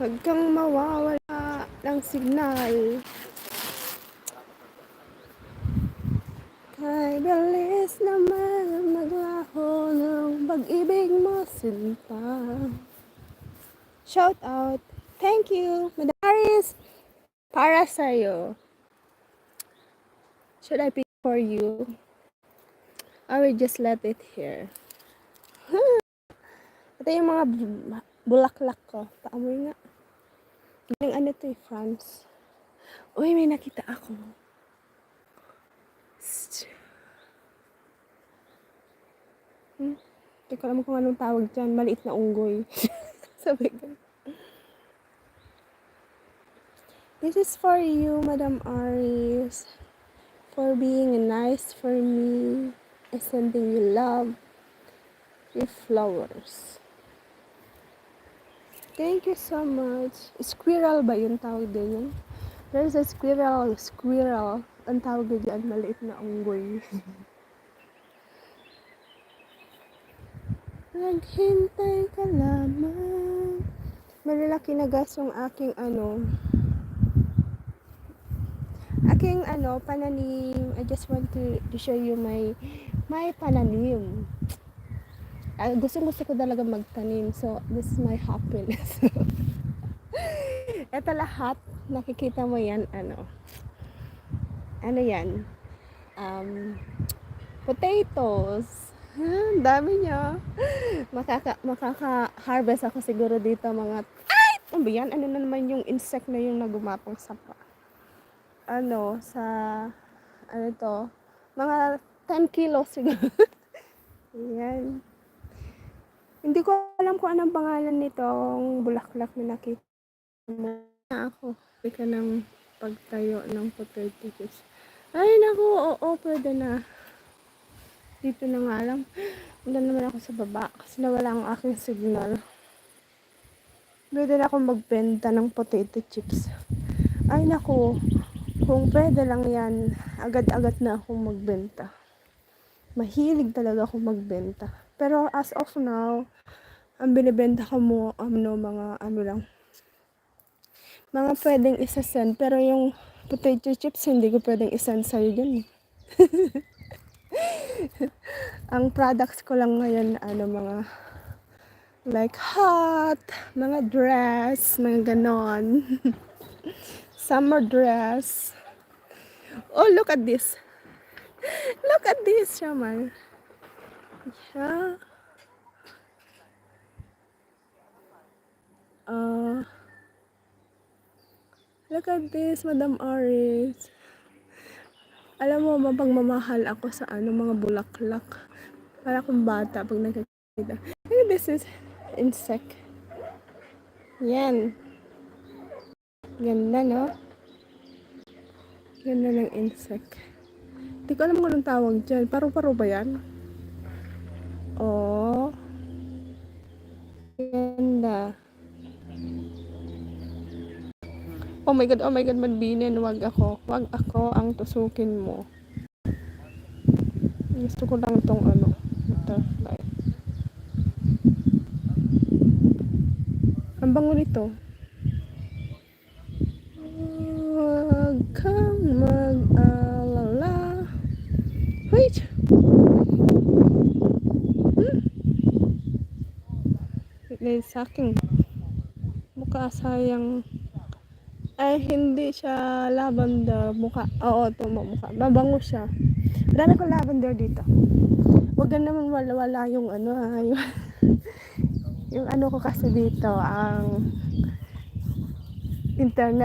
Huwag kang mawawala ng signal. Kay bilis naman maglaho ng pag-ibig mo sinta. Shout out. Thank you, Madam Aris. Para sa'yo. Should I pick for you? I will just let it here. Ito yung mga bulaklak ko. Paamoy nga. Galing ano to eh, France. Uy, may nakita ako. Hindi ko alam kung anong tawag dyan. Maliit na unggoy. Sabi ko. This is for you, Madam Aris. For being nice for me. And sending you love. With flowers. Thank you so much. Squirrel ba yung tawag din yun? There's a squirrel. Ang tawag din dyan, maliit na unggoy. Naghintay ka lamang. Malalaki na gas yung aking pananim. I just want to show you my pananim. Gusto ko talaga magtanim. So, this is my happiness. Ito lahat, nakikita mo yan, ano yan? Potatoes. Dami niya. Makaka-harvest ako siguro dito mga, ano ba yan? Ano na naman yung insect na yung nagumapang sa mga 10 kilos siguro. Yan. Hindi ko alam kung anong pangalan nitong bulaklak na nakita mo. Ako. Hindi ka ng pagtayo ng potato chips. Ay, naku, oo, pwede na. Dito na nga lang. Wala naman ako sa baba kasi nawala ang aking signal. Pwede na akong magbenta ng potato chips. Ay, naku. Kung pwede lang yan, agad-agad na akong magbenta. Mahilig talaga akong magbenta. Pero as of now, ang binibenta ko mo, mga pwedeng isa-send. Pero yung potato chips, hindi ko pwedeng isend sa'yo dyan. Ang products ko lang ngayon, mga like hot, mga dress, mga ganon. Summer dress. Oh, look at this. Look at this, Shaman. Yeah. Look at this, Madam Aris. Alam mo, mapagmamahal ako sa mga bulaklak. Para akong bata pag nakikita. This is insect. Yan. Ganda, no? Ganda ng insect. Hindi ko alam kung anong tawag dyan. Paru-paro ba yan? Oh. Ganda. Oh my God, Manbinin, wag ako ang tusukin mo. Gusto ko lang tong butterfly. Ang bango nito. Wag kang mag-alala. Wait! Saking mukha sayang. Ay, hindi siya lavender. Mukha. Oo, ito mukha. Mabango siya. Marami ko lavender dito. Huwag ka naman wala yung yung ko kasi dito, ang internet